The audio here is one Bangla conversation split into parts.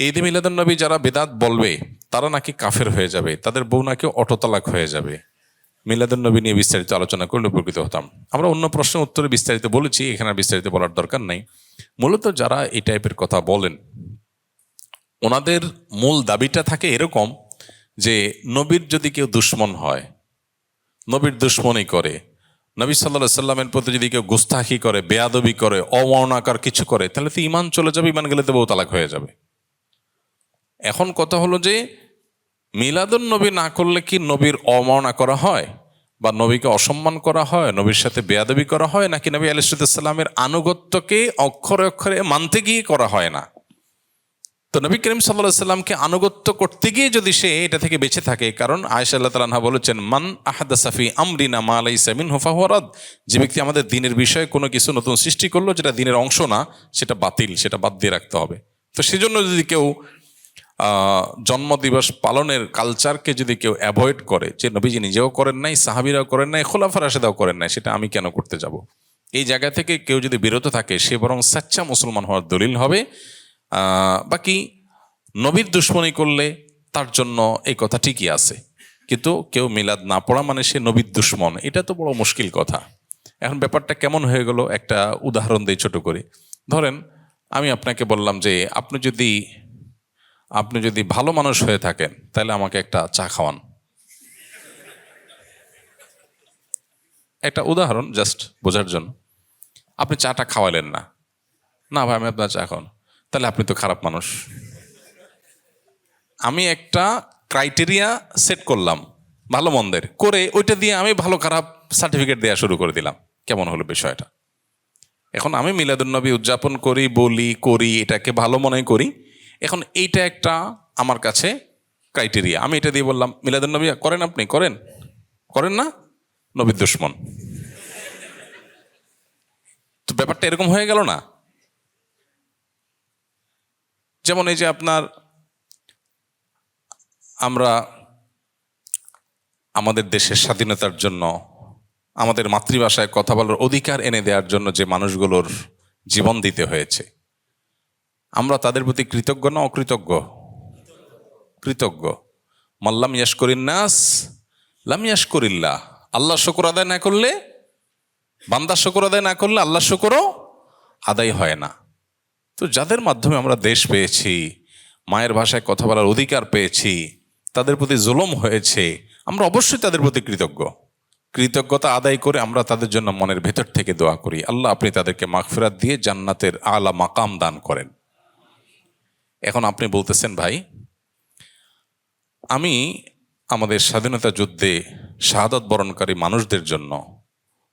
ঈদে মিলাদুন্নবী যারা বেদাত বলবে তারা নাকি কাফের হয়ে যাবে, তাদের বউ নাকি অটোতালাক হয়ে যাবে। মিলাদুন্নবী নিয়ে বিস্তারিত আলোচনা করলে উপকৃত হতাম। আমরা অন্য প্রশ্নের উত্তরে বিস্তারিত বলেছি, এখানে আর বিস্তারিত বলার দরকার নেই। মূলত যারা এই টাইপের কথা বলেন ওনাদের মূল দাবিটা থাকে এরকম যে নবীর যদি কেউ দুশ্মন হয়, নবীর দুশ্মনী করে, নবী সাল্লাল্লাহু আলাইহি সাল্লামের প্রতি যদি কেউ গুস্তাখি করে, বেয়াদবি করে, অমর্ণাকার কিছু করে, তাহলে তো ঈমান চলে যাবে, ঈমান গেলে তো বউ তালাক হয়ে যাবে। এখন কথা হলো যে মিলাদুন নবী না করলে কি নবীর অবমাননা করা হয় বা নবীকে অসম্মান করা হয়, নবীর সাথে বেয়াদবি করা হয়, নাকি নবী আলাইহিস সালামের আনুগত্যকে অক্ষরে অক্ষরে মানতে গিয়ে করা হয় না? তো নবী করিম সাল্লাল্লাহু আলাইহি সাল্লামকে আনুগত্য করতে গিয়ে যদি সে এটা থেকে বেঁচে থাকে, কারণ আয়েশা রাদিয়াল্লাহু তাআলা আনহা বলেছেন, মান আহাদাসা ফি আমরিনা মা লাইসা মিনহু ফাহুয়া রাদ, যে ব্যক্তি আমাদের দ্বীনের বিষয়ে কোনো কিছু নতুন সৃষ্টি করলো যেটা দ্বীনের অংশ না, সেটা বাতিল, সেটা বাদ দিয়ে রাখতে হবে। তো সেজন্য যদি কেউ জন্মদিবস পালনের কালচারকে যদি কেউ অ্যাভয়েড করে, যে নবীজি নিজেও করেন নাই, সাহাবীরাও করেন নাই, খোলাফা রাশেদাও করেন নাই, সেটা আমি কেন করতে যাব, এই জায়গা থেকে কেউ যদি বিরত থাকে, সে বরং সাচ্চা মুসলমান হওয়ার দলিল হবে। বাকি নবীর দুশ্মনী করলে তার জন্য এই কথা ঠিকই আছে, কিন্তু কেউ মিলাদ না পড়া মানে সে নবীর দুশ্মন, এটা তো বড় মুশকিল কথা। এখন ব্যাপারটা কেমন হয়ে গেল, একটা উদাহরণ দিই ছোট করে। ধরেন আমি আপনাকে বললাম যে আপনি যদি ভালো মানুষ হয়ে থাকেন তাহলে আমাকে একটা চা খাওয়ান। একটা উদাহরণ জাস্ট বোঝার জন্য। আপনি চাটা খাওয়ালেন না, না ভাই আমি আপনার চা খাওয়ান, তাহলে আপনি তো খারাপ মানুষ। আমি একটা ক্রাইটেরিয়া সেট করলাম ভালো মন্দের, করে ওইটা দিয়ে আমি ভালো খারাপ সার্টিফিকেট দেওয়া শুরু করে দিলাম। কেমন হলো বিষয়টা? এখন আমি মিলাদুন্নবী উদযাপন করি, বলি, করি, এটাকে ভালো মনে করি। এখন এইটা একটা আমার কাছে ক্রাইটেরিয়া, আমি এটা দিয়ে বললাম মিলাদুন্নবী করেন, আপনি করেন না, নবীর দুশ্মন। তো ব্যাপারটা এরকম হয়ে গেল না? যেমন এই যে আমরা আমাদের দেশের স্বাধীনতার জন্য, আমাদের মাতৃভাষায় কথা বলার অধিকার এনে দেওয়ার জন্য যে মানুষগুলোর জীবন দিতে হয়েছে, আমরা তাদের প্রতি কৃতজ্ঞ না অকৃতজ্ঞ? কৃতজ্ঞ। মাল্লাম ইয়াশকুরিন নাস লাম ইয়াশকুরিল্লাহ। আল্লাহ শুকর আদায় না করলে, বান্দা শুকর আদায় না করলে আল্লাহ শুকরও আদায় হয় না। তো যাদের মাধ্যমে আমরা দেশ পেয়েছি, মায়ের ভাষায় কথা বলার অধিকার পেয়েছি, তাদের প্রতি জুলুম হয়েছে, আমরা অবশ্যই তাদের প্রতি কৃতজ্ঞ। কৃতজ্ঞতা আদায় করে আমরা তাদের জন্য মনের ভেতর থেকে দোয়া করি, আল্লাহ আপনি তাদেরকে মাগফিরাত দিয়ে জান্নাতের আলা মাকাম দান করেন। এখন আপনি বলতেছেন ভাই আমি আমাদের স্বাধীনতা যুদ্ধে শাহাদাত বরণকারী মানুষদের জন্য,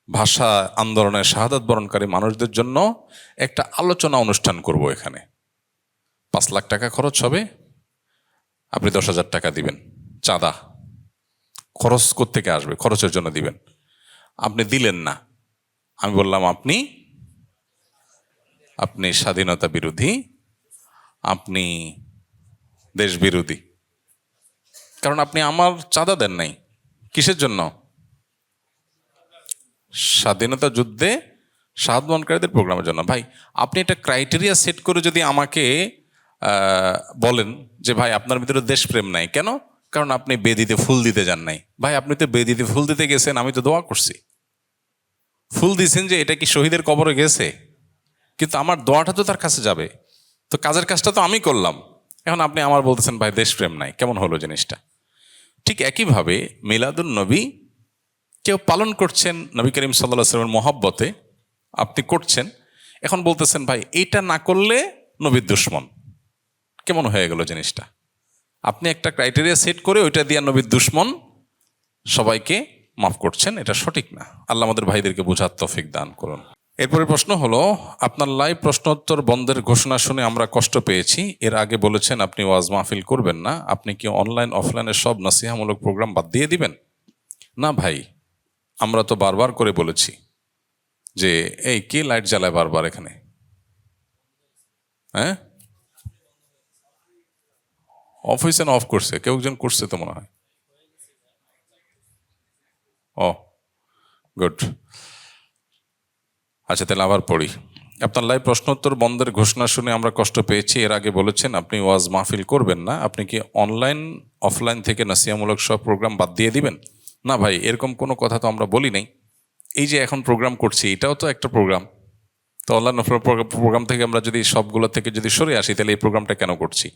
ভাষা আন্দোলনের শাহাদাত বরণকারী মানুষদের জন্য একটা আলোচনা অনুষ্ঠান করব, এখানে 5 লাখ টাকা খরচ হবে, আপনি 10,000 টাকা দিবেন চাঁদা। খরচ কোত্থেকে আসবে? খরচের জন্য দিবেন। আপনি দিলেন না, আমি বললাম আপনি স্বাধীনতা বিরোধী, আপনি দেশ বিরোধী, কারণ আপনি আমার চাঁদা দেন নাই। কিসের জন্য? স্বাধীনতা যুদ্ধে শাহাদাত বরণকারীদের প্রোগ্রামের জন্য। ভাই আপনি একটা ক্রাইটেরিয়া সেট করে যদি আমাকে বলেন যে ভাই আপনার ভিতরে দেশপ্রেম নাই, কেন? কারণ আপনি বেদিতে ফুল দিতে যান নাই। ভাই আপনি তো বেদিতে ফুল দিতে গেছেন, আমি তো দোয়া করছি, ফুল দিয়েছেন, যে এটা কি শহীদের কবরে গেছে? কিন্তু আমার দোয়াটা তো তার কাছে যাবে, তো কাজের কাজটা তো আমি করলাম। এখন আপনি আমার বলতেছেন ভাই দেশপ্রেম নাই, কেমন হলো জিনিসটা? ঠিক একইভাবে মিলাদুন নবী কেউ পালন করছেন নবী করিম সাল্লাল্লাহু আলাইহি ওয়াসাল্লামের মহব্বতে, আপনি করছেন, এখন বলতেছেন ভাই এটা না করলে নবীর দুশ্মন। কেমন হয়ে গেল জিনিসটা? আপনি একটা ক্রাইটেরিয়া সেট করে ওইটা দিয়ে নবীর দুশ্মন সবাইকে মাফ করছেন, এটা সঠিক না। আল্লাহ আমাদের ভাইদেরকে বোঝার তৌফিক দান করুন। এরপরে প্রশ্ন হলো, আপনার লাইভ প্রশ্নোত্তর বন্ধের ঘোষণা শুনে আমরা কষ্ট পেয়েছি। এর আগে বলেছেন আপনি ওয়াজ মাহফিল করবেন না, আপনি কি অনলাইন অফলাইনের সব নসিহামূলক প্রোগ্রাম বাদ দিয়ে দিবেন? না ভাই, আমরা তো বারবার করে বলেছি যে এই কে লাইট জ্বালায় বারবার এখানে? হ্যাঁ, অফিসে না অফ করছে? কেউ একজন করছে তো মনে হয়। ও গুড, আচ্ছা তাহলে আবার পড়ি। আপনার লাইভ প্রশ্ন উত্তর বন্ধের ঘোষণা শুনে আমরা কষ্ট পেয়েছি। এর আগে বলেছেন আপনি ওয়াজ মাহফিল করবেন না, আপনি কি অনলাইন অফলাইন থেকে নাসিহামূলক সব প্রোগ্রাম বাদ দিয়ে দিবেন? না ভাই, এরকম কোনো কথা তো আমরা বলি নাই। এই যে এখন প্রোগ্রাম করছি, এটাও তো একটা প্রোগ্রাম। তো অনলাইন প্রোগ্রাম থেকে আমরা যদি সবগুলো থেকে যদি সরে আসি, তাহলে এই প্রোগ্রামটা কেন করছি?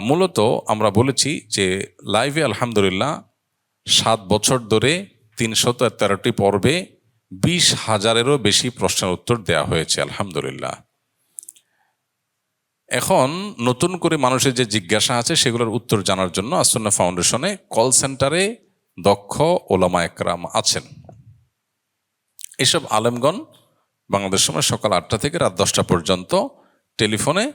মূলত আমরা বলেছি যে লাইভে আলহামদুলিল্লাহ 7 বছর ধরে 313টি পর্বে 20,000-এরও বেশি প্রশ্নের উত্তর দেওয়া হয়েছে আলহামদুলিল্লাহ। এখন নতুন করে মানুষের যে জিজ্ঞাসা আছে সেগুলোর উত্তর জানার জন্য আসুন্নাহ ফাউন্ডেশনে কল সেন্টারে দক্ষ ওলামা একরাম আছেন। এসব আলেমগণ বাংলাদেশ সময় সকাল 8টা থেকে রাত 10টা পর্যন্ত টেলিফোনে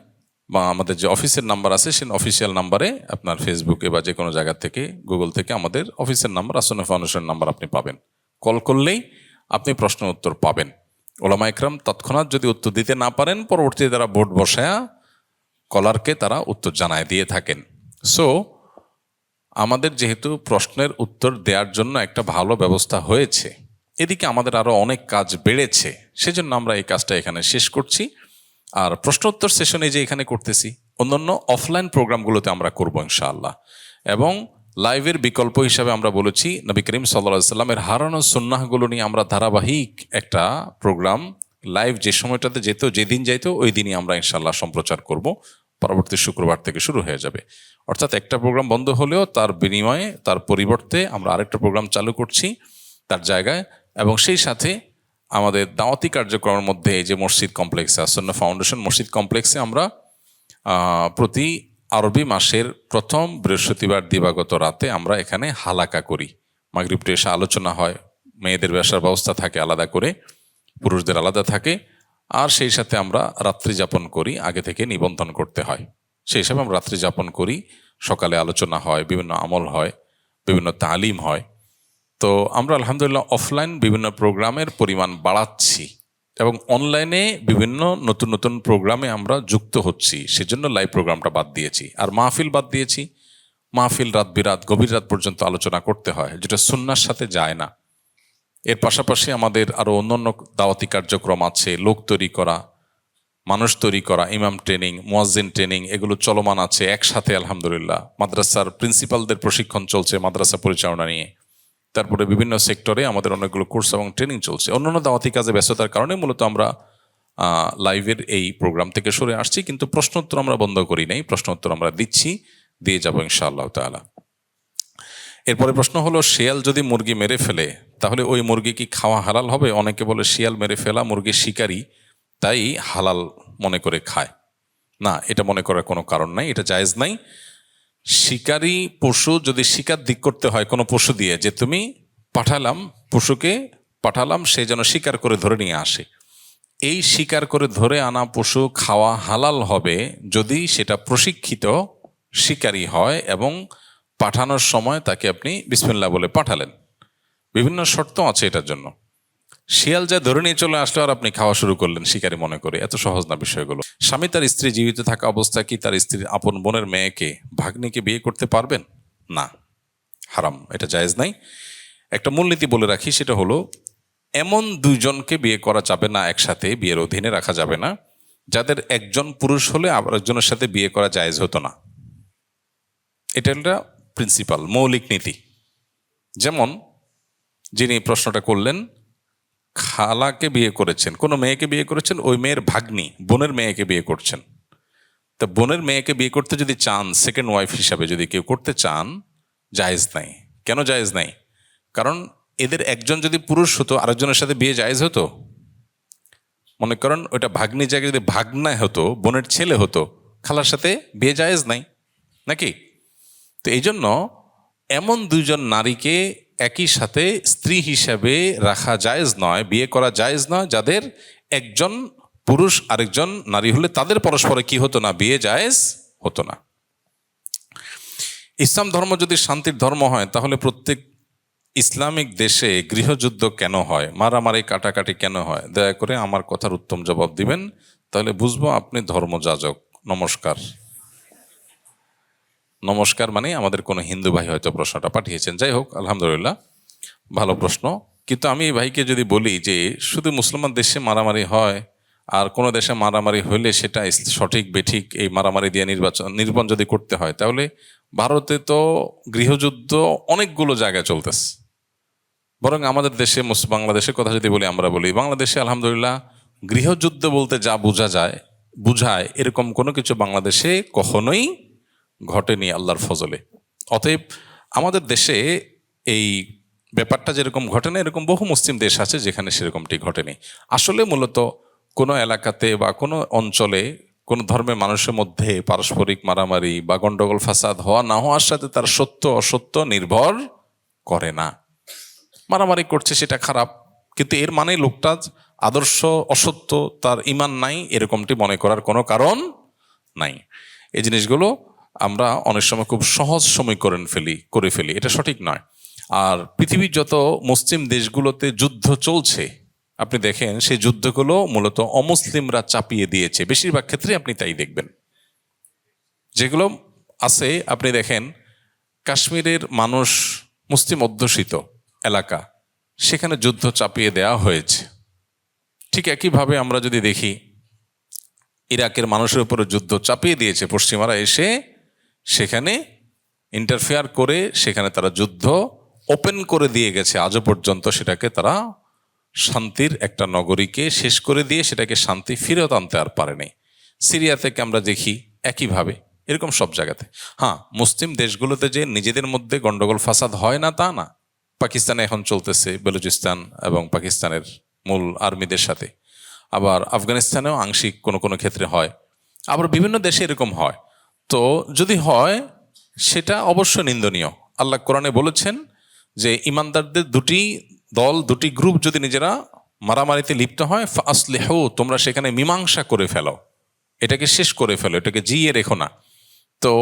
বা আমাদের যে অফিসের নাম্বার আছে সেই অফিসিয়াল নাম্বারে, আপনার ফেসবুকে বা যে কোনো জায়গা থেকে গুগল থেকে আমাদের অফিসের নাম্বার, আসুন্নাহ ফাউন্ডেশনের নাম্বার আপনি পাবেন। কল করলেই আপনি প্রশ্ন উত্তর পাবেন। ওলামা একরাম তৎক্ষণাৎ যদি উত্তর দিতে না পারেন, পরবর্তীতে তারা বোর্ড বসায়া কলারকে তারা উত্তর জানায় দিয়ে থাকেন। সো আমাদের যেহেতু প্রশ্নের উত্তর দেওয়ার জন্য একটা ভালো ব্যবস্থা হয়েছে, এদিকে আমাদের আরও অনেক কাজ বেড়েছে, সেজন্য আমরা এই কাজটা এখানে শেষ করছি। আর প্রশ্নোত্তর সেশনে যে এখানে করতেছি, অন্যান্য অফলাইন প্রোগ্রামগুলোতে আমরা করবো ইনশাআল্লাহ। এবং লাইভের বিকল্প হিসাবে আমরা বলেছি নবী করিম সাল্লাল্লাহু আলাইহি সাল্লামের হারানো সুন্নাহগুলো নিয়ে আমরা ধারাবাহিক একটা প্রোগ্রাম লাইভ যে সময়টাতে যেত, যেদিন যাইতো ওই দিনই আমরা ইনশাআল্লাহ সম্প্রচার করব। পরবর্তী শুক্রবার থেকে শুরু হয়ে যাবে। অর্থাৎ একটা প্রোগ্রাম বন্ধ হলেও তার বিনিময়ে, তার পরিবর্তে আমরা আরেকটা প্রোগ্রাম চালু করছি তার জায়গায়। এবং সেই সাথে আমাদের দাওয়াতি কার্যক্রমের মধ্যে এই যে মসজিদ কমপ্লেক্সে, আসুন্নাহ ফাউন্ডেশন মসজিদ কমপ্লেক্সে আমরা প্রতি আরবি মাসের প্রথম বৃহস্পতিবার দিবাগত রাতে আমরা এখানে হালাকা করি। মাগরিব এসে আলোচনা হয়, মেয়েদের বসার ব্যবস্থা থাকে আলাদা করে, পুরুষদের আলাদা থাকে। আর সেই সাথে আমরা রাত্রি যাপন করি, আগে থেকে নিবন্ধন করতে হয়। সেই হিসাবে আমরা রাত্রি যাপন করি, সকালে আলোচনা হয়, বিভিন্ন আমল হয়, বিভিন্ন তালিম হয়। তো আমরা আলহামদুলিল্লাহ অফলাইন বিভিন্ন প্রোগ্রামের পরিমাণ বাড়াচ্ছি এবং অনলাইনে বিভিন্ন নতুন নতুন প্রোগ্রামে আমরা যুক্ত হচ্ছি। সেজন্য লাইভ প্রোগ্রামটা বাদ দিয়েছি। আর মাহফিল বাদ দিয়েছি। মাহফিল রাত বিরাত, গভীর রাত পর্যন্ত আলোচনা করতে হয়, যেটা সুন্নাহর সাথে যায় না। এর পাশাপাশি আমাদের আরও অন্যান্য দাওয়াতি কার্যক্রম আছে, লোক তৈরি করা, মানুষ তৈরি করা, ইমাম ট্রেনিং, মুয়াজ্জিন ট্রেনিং, এগুলো চলমান আছে একসাথে আলহামদুলিল্লাহ। মাদ্রাসার প্রিন্সিপালদের প্রশিক্ষণ চলছে মাদ্রাসা পরিচালনা নিয়ে। তারপরে বিভিন্ন সেক্টরে আমাদের অনেকগুলো কোর্স এবং ট্রেনিং চলছে। অন্যান্য দাওয়াতি কাজে ব্যস্ততার কারণে মূলত আমরা লাইভের এই প্রোগ্রাম থেকে সরে আসছি, কিন্তু প্রশ্নোত্তর আমরা বন্ধ করি নাই, প্রশ্নোত্তর আমরা দিচ্ছি, দিয়ে যাবো ইনশাআল্লাহ তাআলা। এরপরে প্রশ্ন হলো, শিয়াল যদি মুরগি মেরে ফেলে তাহলে ওই মুরগি কি খাওয়া হালাল হবে? অনেকে বলে শিয়াল মেরে ফেলা মুরগি শিকারী, তাই হালাল মনে করে খায়। না, এটা মনে করার কোনো কারণ নাই, এটা জায়েজ নাই। শিকারী পশু যদি শিকার দিক করতে হয় কোনো পশু দিয়ে, যে তুমি পশুকে পাঠালাম সে যেন শিকার করে ধরে নিয়ে আসে, এই শিকার করে ধরে আনা পশু খাওয়া হালাল হবে যদি সেটা প্রশিক্ষিত শিকারী হয় এবং পাঠানোর সময় তাকে আপনি বিসমিল্লাহ বলে পাঠালেন। বিভিন্ন শর্ত আছে এটার জন্য। শিয়াল যা ধরে নিয়ে চলে আসলো আর আপনি খাওয়া শুরু করলেন শিকারী মনে করে, এত সহজ না বিষয়গুলো। স্বামী তার স্ত্রী জীবিত থাকা অবস্থায় কি তার স্ত্রীর আপন বোনের মেয়েকে, ভাগ্নিকে বিয়ে করতে পারবেন? না, হারাম, এটা জায়েজ নাই। একটা মূলনীতি বলে রাখি, সেটা হলো এমন দুইজনকে বিয়ে করা যাবে না, একসাথে বিয়ের অধীনে রাখা যাবে না, যাদের একজন পুরুষ হলে আবার একজনের সাথে বিয়ে করা জায়েজ হতো না। এটা একটা প্রিন্সিপাল, মৌলিক নীতি। যেমন যিনি প্রশ্নটা করলেন, খালাকে বিয়ে করেছেন, কোনো মেয়েকে বিয়ে করেছেন, ওই মেয়ের ভাগ্নি বোনের মেয়েকে বিয়ে করছেন। তা বোনের মেয়েকে বিয়ে করতে যদি চান, সেকেন্ড ওয়াইফ হিসাবে যদি কেউ করতে চান, জায়েজ নাই। কেন জায়েজ নাই? কারণ এদের একজন যদি পুরুষ হতো, আরেকজনের সাথে বিয়ে জায়েজ হতো? মনে করেন ওইটা ভাগ্নি জায়গায় যদি ভাগনা হতো, বোনের ছেলে হতো, খালার সাথে বিয়ে জায়েজ নাই নাকি? তো এই জন্য এমন দুইজন নারীকে একই সাথে স্ত্রী হিসাবে রাখা জায়েজ নয়, বিয়ে করা জায়েজ নয়, যাদের একজন পুরুষ আরেকজন নারী হলে তাদের পরস্পরে কি হতো না, বিয়ে জায়েজ হতো না। ইসলাম ধর্ম যদি শান্তির ধর্ম হয়, তাহলে প্রত্যেক ইসলামিক দেশে গৃহযুদ্ধ কেন হয়, মারামারি কাটাকাটি কেন হয়? দয়া করে আমার কথার উত্তম জবাব দিবেন, তাহলে বুঝবো আপনি ধর্মযাজক। নমস্কার। নমস্কার মানে আমাদের কোনো হিন্দু ভাই হয়তো প্রশ্নটা পাঠিয়েছেন। যাই হোক, আলহামদুলিল্লাহ, ভালো প্রশ্ন। কিন্তু আমি এই ভাইকে যদি বলি যে শুধু মুসলমান দেশে মারামারি হয় আর কোনো দেশে মারামারি হইলে সেটা সঠিক বেঠিক এই মারামারি দিয়ে নির্বাচন যদি করতে হয়, তাহলে ভারতে তো গৃহযুদ্ধ অনেকগুলো জায়গায় চলতেছে। বরং আমাদের দেশে বাংলাদেশের কথা যদি বলি, আমরা বলি বাংলাদেশে আলহামদুলিল্লাহ গৃহযুদ্ধ বলতে যা বুঝায় এরকম কোনো কিছু বাংলাদেশে কখনোই ঘটেনি আল্লাহর ফজলে। অতএব আমাদের দেশে এই ব্যাপারটা যেরকম ঘটে না, এরকম বহু মুসলিম দেশ আছে যেখানে সেরকমটি ঘটেনি। আসলে মূলত কোনো এলাকাতে বা কোনো অঞ্চলে কোনো ধর্মের মানুষের মধ্যে পারস্পরিক মারামারি বা গন্ডগোল ফাসাদ হওয়া না হওয়ার সাথে তার সত্য অসত্য নির্ভর করে না। মারামারি করছে সেটা খারাপ, কিন্তু এর মানে লোকটা আদর্শ অসত্য, তার ঈমান নাই, এরকমটি মনে করার কোনো কারণ নাই। এই জিনিসগুলো আমরা অনেক সময় খুব সহজ সমীকরণ করে ফেলি, এটা সঠিক নয়। আর পৃথিবীর যত মুসলিম দেশগুলোতে যুদ্ধ চলছে আপনি দেখেন, সেই যুদ্ধগুলো মূলত অমুসলিমরা চাপিয়ে দিয়েছে, বেশিরভাগ ক্ষেত্রে আপনি তাই দেখবেন। যেগুলো আছে আপনি দেখেন, কাশ্মীরের মানুষ মুসলিম অধ্যুষিত এলাকা, সেখানে যুদ্ধ চাপিয়ে দেওয়া হয়েছে। ঠিক একইভাবে আমরা যদি দেখি, ইরাকের মানুষের উপরে যুদ্ধ চাপিয়ে দিয়েছে পশ্চিমারা এসে, সেখানে ইন্টারফেয়ার করে সেখানে তারা যুদ্ধ ওপেন করে দিয়ে গেছে। আজও পর্যন্ত সেটাকে তারা শান্তির একটা নগরীকে শেষ করে দিয়ে সেটাকে শান্তি ফিরত আনতে আর পারেনি। সিরিয়া থেকে আমরা দেখি একইভাবে, এরকম সব জায়গাতে। হ্যাঁ, মুসলিম দেশগুলোতে যে নিজেদের মধ্যে গন্ডগোল ফাসাদ হয় না তা না। পাকিস্তানে এখন চলতেছে বেলুচিস্তান এবং পাকিস্তানের মূল আর্মিদের সাথে, আবার আফগানিস্তানেও আংশিক কোনো কোনো ক্ষেত্রে হয়, আবার বিভিন্ন দেশে এরকম হয়। তো যদি হয় সেটা অবশ্য নিন্দনীয়। আল্লাহ কোরআনে বলেছেন যে ইমানদারদের দুটি দল, দুটি গ্রুপ যদি নিজেরা মারামারিতে লিপ্ত হয়, ফাসলিহু, তোমরা সেখানে মীমাংসা করে ফেলো, এটাকে শেষ করে ফেলো, এটাকে জিয়ে রেখো না। তো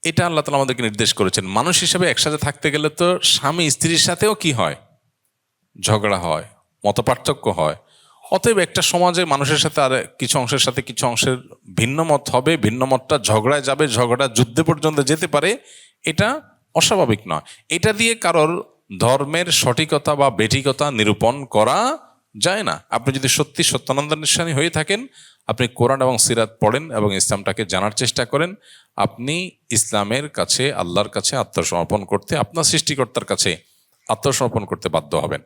এটা আল্লাহ তাআলা আমাদেরকে নির্দেশ করেছেন। মানুষ হিসেবে একসাথে থাকতে গেলে তো স্বামী স্ত্রীর সাথেও কি হয়, ঝগড়া হয়, মতপার্থক্য হয়। অতএব একটা সমাজে মানুষের সাথে আর কিছু অংশের সাথে কিছু অংশের ভিন্ন মত হবে, ভিন্ন মতটা ঝগড়ায় যাবে, ঝগড়া যুদ্ধে পর্যন্ত যেতে পারে, এটা অস্বাভাবিক নয়। এটা দিয়ে কারোর ধর্মের সঠিকতা বা বেঠিকতা নিরূপণ করা যায় না। আপনি যদি সত্যি সত্যানন্দান্বেষী হয়ে থাকেন, আপনি কোরআন এবং সিরাত পড়েন এবং ইসলামটাকে জানার চেষ্টা করেন, আপনি ইসলামের কাছে, আল্লাহর কাছে আত্মসমর্পণ করতে, আপনার সৃষ্টিকর্তার কাছে আত্মসমর্পণ করতে বাধ্য হবেন।